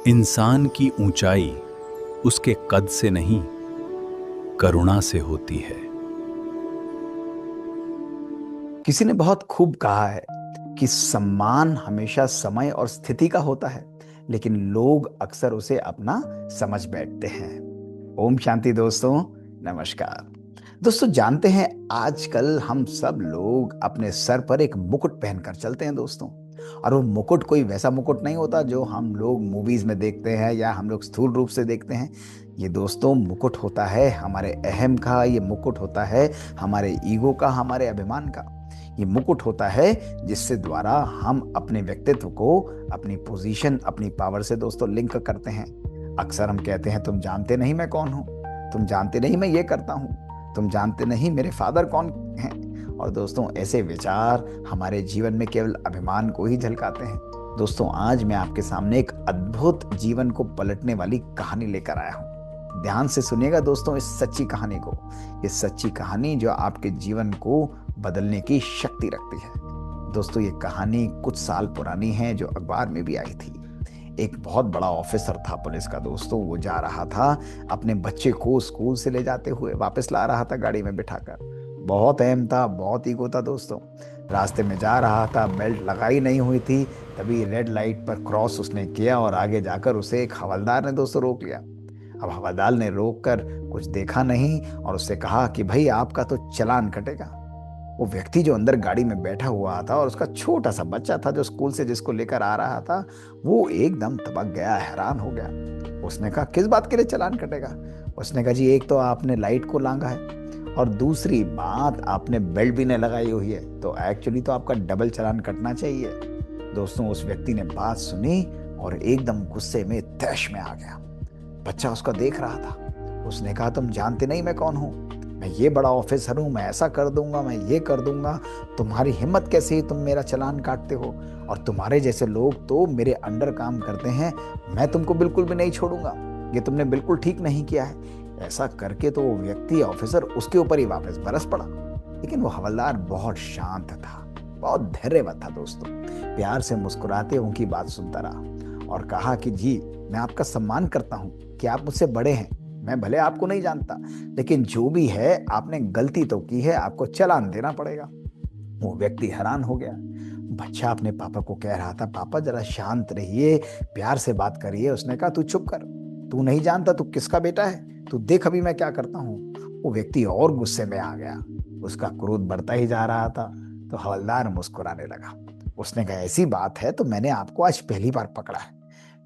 इंसान की ऊंचाई उसके कद से नहीं, करुणा से होती है। किसी ने बहुत खूब कहा है कि सम्मान हमेशा समय और स्थिति का होता है, लेकिन लोग अक्सर उसे अपना समझ बैठते हैं। ओम शांति दोस्तों, नमस्कार। दोस्तों, जानते हैं आजकल हम सब लोग अपने सर पर एक मुकुट पहनकर चलते हैं दोस्तों। और वो मुकुट कोई वैसा मुकुट नहीं होता जो हम लोग मूवीज में देखते हैं या हम लोग स्थूल रूप से देखते हैं। ये दोस्तों मुकुट होता है हमारे अहम का, ये मुकुट होता है हमारे ईगो का, हमारे अभिमान का। ये मुकुट होता है जिससे द्वारा हम अपने व्यक्तित्व को अपनी पोजीशन, अपनी पावर से दोस्तों लिंक करते हैं। अक्सर हम कहते हैं, तुम जानते नहीं मैं कौन हूं, तुम जानते नहीं मैं ये करता हूं, तुम जानते नहीं मेरे फादर कौन हैं। और दोस्तों, ऐसे विचार हमारे जीवन में केवल अभिमान को ही झलकाते हैं। दोस्तों, आज मैं आपके सामने एक अद्भुत जीवन को पलटने वाली कहानी लेकर आया हूं। ध्यान से सुनिएगा दोस्तों इस सच्ची कहानी को। ये सच्ची कहानी जो आपके जीवन को बदलने की शक्ति रखती है। दोस्तों, ये कहानी कुछ साल पुरानी है, जो अखबार में भी आई थी। एक बहुत बड़ा ऑफिसर था पुलिस का दोस्तों। वो जा रहा था अपने बच्चे को स्कूल से ले जाते हुए, वापस ला रहा था गाड़ी में बिठाकर। बहुत अहम था, बहुत ईगो था दोस्तों। रास्ते में जा रहा था, बेल्ट लगाई नहीं हुई थी। तभी रेड लाइट पर क्रॉस उसने किया और आगे जाकर उसे एक हवलदार ने दोस्तों रोक लिया। अब हवलदार ने रोक कर कुछ देखा नहीं और उससे कहा कि भाई, आपका तो चालान कटेगा। वो व्यक्ति जो अंदर गाड़ी में बैठा हुआ था और उसका छोटा सा बच्चा था जो स्कूल से जिसको लेकर आ रहा था, वो एकदम तबक गया, हैरान हो गया। उसने कहा, किस बात के लिए चालान कटेगा? उसने कहा, जी एक तो आपने लाइट को लांगा है और दूसरी बात आपने बेल्ट भी नहीं लगाई हुई है, तो एक्चुअली तो आपका डबल चालान कटना चाहिए। दोस्तों, उस व्यक्ति ने बात सुनी और एकदम गुस्से में तैश में आ गया। बच्चा उसका देख रहा था। उसने कहा, तुम जानते नहीं मैं कौन हूं, मैं ये बड़ा ऑफिसर हूं, मैं ऐसा कर दूंगा, मैं ये कर दूंगा। तुम्हारी हिम्मत कैसे ही तुम मेरा चालान काटते हो? और तुम्हारे जैसे लोग तो मेरे अंडर काम करते हैं, मैं तुमको बिल्कुल भी नहीं छोड़ूंगा। ये तुमने बिल्कुल ठीक नहीं किया है। ऐसा करके तो वो व्यक्ति, ऑफिसर, उसके ऊपर ही वापस बरस पड़ा। लेकिन वो हवलदार बहुत शांत था, बहुत धैर्यवत था दोस्तों। प्यार से मुस्कुराते उनकी बात सुनता रहा और कहा कि जी, मैं आपका सम्मान करता हूं कि आप मुझसे बड़े हैं। मैं भले आपको नहीं जानता, लेकिन जो भी है आपने गलती तो की है, आपको चालान देना पड़ेगा। वो व्यक्ति हैरान हो गया। बच्चा अपने पापा को कह रहा था, पापा जरा शांत रहिए, प्यार से बात करिए। उसने कहा, तू चुप कर, तू नहीं जानता तू किसका बेटा है, तू देख अभी मैं क्या करता हूँ। वो व्यक्ति और गुस्से में आ गया, उसका क्रोध बढ़ता ही जा रहा था। तो हवलदार मुस्कुराने लगा। उसने कहा, ऐसी बात है तो मैंने आपको आज पहली बार पकड़ा है।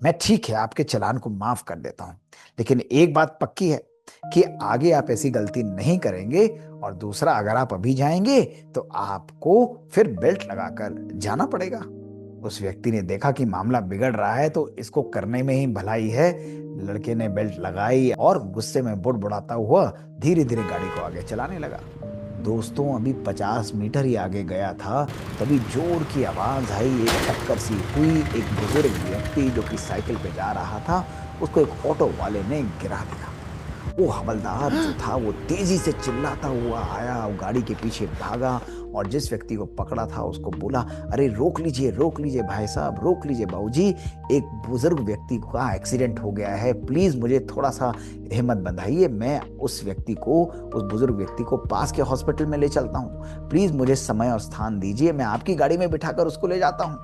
मैं ठीक है आपके चालान को माफ कर देता हूं, लेकिन एक बात पक्की है कि आगे आप ऐसी गलती नहीं करेंगे। और दूसरा, अगर आप अभी जाएंगे तो आपको फिर बेल्ट लगाकर जाना पड़ेगा। उस व्यक्ति ने देखा कि मामला बिगड़ रहा है तो इसको करने में ही भलाई है। लड़के ने बेल्ट लगाई और गुस्से में बुड़बुड़ाता हुआ धीरे धीरे गाड़ी को आगे चलाने लगा। दोस्तों, अभी 50 मीटर ही आगे गया था, तभी जोर की आवाज आई, एक टक्कर सी हुई। एक बुजुर्ग व्यक्ति जो कि साइकिल पे जा रहा था, उसको एक ऑटो वाले ने गिरा दिया। वो हवलदार जो था वो तेजी से चिल्लाता हुआ आया, वो गाड़ी के पीछे भागा और जिस व्यक्ति को पकड़ा था उसको बोला, अरे रोक लीजिए भाई साहब, रोक लीजिए बाबूजी, एक बुजुर्ग व्यक्ति का एक्सीडेंट हो गया है, प्लीज मुझे थोड़ा सा हिम्मत बंधाइए, मैं उस व्यक्ति को, उस बुजुर्ग व्यक्ति को पास के हॉस्पिटल में ले चलता हूँ, प्लीज मुझे समय और स्थान दीजिए, मैं आपकी गाड़ी में बिठाकर उसको ले जाता हूँ।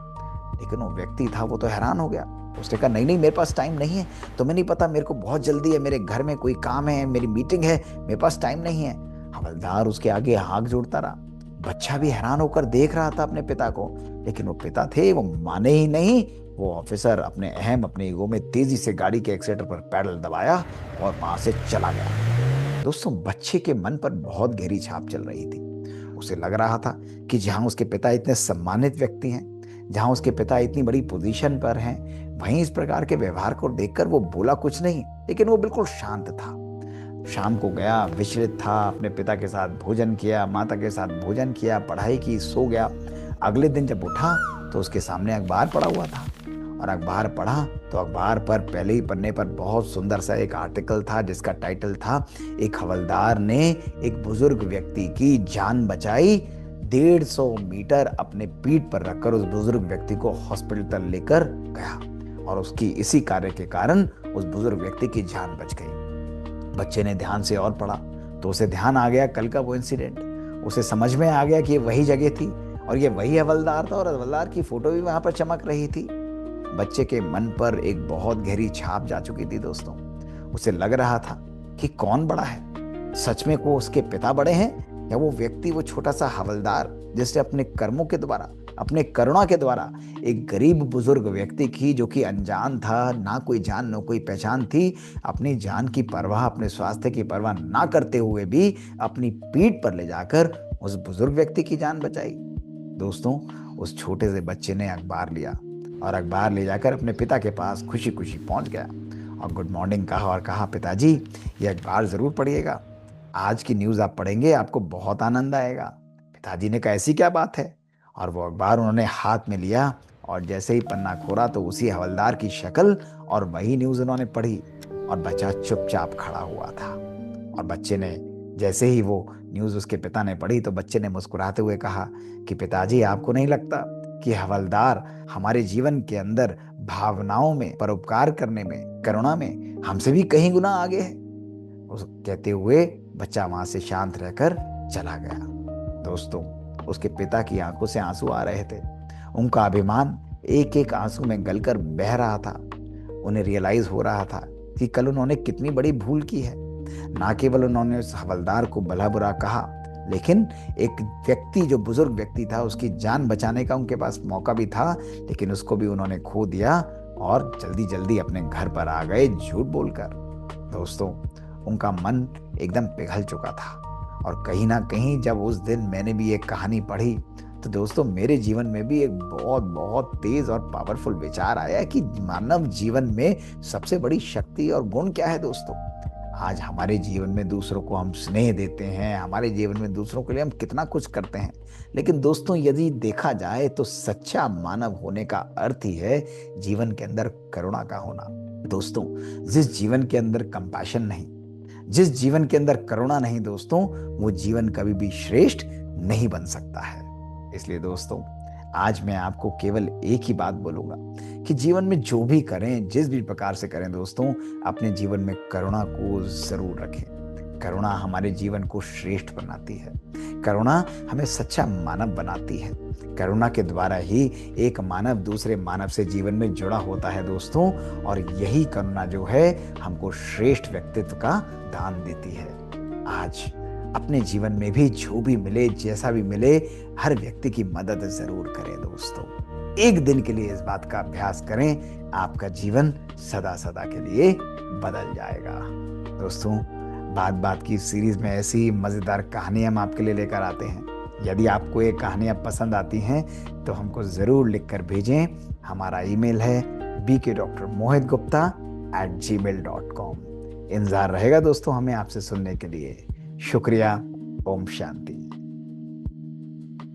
लेकिन वो व्यक्ति था वो तो हैरान हो गया। उसने कहा, नहीं नहीं, मेरे पास टाइम नहीं है, तुम्हें नहीं पता मेरे को बहुत जल्दी है, मेरे घर में कोई काम है, मेरी मीटिंग है, मेरे पास टाइम नहीं है। हवलदार उसके आगे हाथ जोड़ता रहा। बच्चा भी हैरान होकर देख रहा था अपने पिता को, लेकिन वो पिता थे, वो माने ही नहीं। वो ऑफिसर अपने अहम, अपने ईगो में तेजी से गाड़ी के एक्सीलेटर पर पैडल दबाया और वहां से चला गया। दोस्तों, बच्चे के मन पर बहुत गहरी छाप चल रही थी। उसे लग रहा था कि जहां उसके पिता इतने सम्मानित व्यक्ति हैं, जहां उसके पिता इतनी बड़ी पोजीशन पर हैं, वहीं इस प्रकार के व्यवहार को देखकर वो बोला कुछ नहीं, लेकिन वो बिल्कुल शांत था। शाम को गया, विचलित था, अपने पिता के साथ भोजन किया, माता के साथ भोजन किया, पढ़ाई की, सो गया। अगले दिन जब उठा तो उसके सामने अखबार पड़ा हुआ था और अखबार पढ़ा तो अखबार पर पहले ही पन्ने पर बहुत सुंदर सा एक आर्टिकल था जिसका टाइटल था, एक हवलदार ने एक बुजुर्ग व्यक्ति की जान बचाई, 150 मीटर अपने पीठ पर रखकर उस बुजुर्ग व्यक्ति को हॉस्पिटल तक लेकर गया। और उसकी इसी कार्य के कारण उस बुजुर्ग व्यक्ति की जान बच गई। बच्चे ने ध्यान से और पढ़ा तो उसे ध्यान आ गया कल का वो इंसिडेंट। उसे समझ में आ गया कि ये वही जगह थी और ये वही हवलदार था और हवलदार की फोटो भी वहां पर चमक रही थी। बच्चे के मन पर एक बहुत गहरी छाप जा चुकी थी दोस्तों। उसे लग रहा था कि कौन बड़ा है, सच में वो उसके पिता बड़े हैं या वो व्यक्ति, वो छोटा सा हवलदार जिसने अपने कर्मों के द्वारा, अपने करुणा के द्वारा एक गरीब बुजुर्ग व्यक्ति की, जो कि अनजान था, ना कोई जान ना कोई पहचान थी, अपनी जान की परवाह, अपने स्वास्थ्य की परवाह ना करते हुए भी अपनी पीठ पर ले जाकर उस बुजुर्ग व्यक्ति की जान बचाई। दोस्तों, उस छोटे से बच्चे ने अखबार लिया और अखबार ले जाकर अपने पिता के पास खुशी खुशी पहुंच गया और गुड मॉर्निंग कहा और कहा, पिताजी ये अखबार जरूर पढ़िएगा, आज की न्यूज़ आप पढ़ेंगे, आपको बहुत आनंद आएगा। पिताजी ने कहा, ऐसी क्या बात है? और वो अखबार उन्होंने हाथ में लिया और जैसे ही पन्ना खोला तो उसी हवलदार की शक्ल और वही न्यूज़ उन्होंने पढ़ी और बच्चा चुपचाप खड़ा हुआ था। और बच्चे ने जैसे ही वो न्यूज़ उसके पिता ने पढ़ी तो बच्चे ने मुस्कुराते हुए कहा कि पिताजी, आपको नहीं लगता कि हवलदार हमारे जीवन के अंदर भावनाओं में, परोपकार करने में, करुणा में हमसे भी कहीं गुना आगे है? उस कहते हुए बच्चा वहां से शांत रहकर चला गया। दोस्तों, उसके पिता की आंखों से आंसू आ रहे थे। उनका अभिमान एक एक आंसू में गलकर बह रहा था। उन्हें रियलाइज हो रहा था कि कल उन्होंने कितनी बड़ी भूल की है। ना केवल उन्होंने उस हवलदार को भला बुरा कहा, लेकिन एक व्यक्ति, जो बुजुर्ग व्यक्ति था, उसकी जान बचाने का उनके पास मौका भी था, लेकिन उसको भी उन्होंने खो दिया और जल्दी जल्दी अपने घर पर आ गए झूठ बोलकर। दोस्तों, उनका मन एकदम पिघल चुका था और कहीं ना कहीं जब उस दिन मैंने भी एक कहानी पढ़ी तो दोस्तों, मेरे जीवन में भी एक बहुत बहुत तेज और पावरफुल विचार आया कि मानव जीवन में सबसे बड़ी शक्ति और गुण क्या है दोस्तों। आज हमारे जीवन में दूसरों को हम स्नेह देते हैं, हमारे जीवन में दूसरों के लिए हम कितना कुछ करते हैं, लेकिन दोस्तों यदि देखा जाए तो सच्चा मानव होने का अर्थ ही है जीवन के अंदर करुणा का होना। दोस्तों, जिस जीवन के अंदर कंपैशन नहीं, जिस जीवन के अंदर करुणा नहीं दोस्तों, वो जीवन कभी भी श्रेष्ठ नहीं बन सकता है। इसलिए दोस्तों, आज मैं आपको केवल एक ही बात बोलूंगा कि जीवन में जो भी करें, जिस भी प्रकार से करें दोस्तों, अपने जीवन में करुणा को जरूर रखें। करुणा हमारे जीवन को श्रेष्ठ बनाती है। करुणा हमें सच्चा मानव बनाती है। करुणा के द्वारा ही एक मानव दूसरे मानव से जीवन में जुड़ा होता है दोस्तों, और यही करुणा जो है हमको श्रेष्ठ व्यक्तित्व का दान देती है। आज अपने जीवन में भी जो भी मिले, जैसा भी मिले, हर व्यक्ति की मदद जरूर करें दोस्तों। एक दिन के लिए इस बात का अभ्यास करें, आपका जीवन सदा सदा के लिए बदल जाएगा। दोस्तों, बात बात की सीरीज में ऐसी मजेदार कहानियां हम आपके लिए लेकर आते हैं। यदि आपको ये कहानियां पसंद आती हैं तो हमको जरूर लिखकर भेजें। हमारा ईमेल है bkdrmohitgupta@gmail.com। इंतजार रहेगा दोस्तों हमें आपसे सुनने के लिए। शुक्रिया। ओम शांति।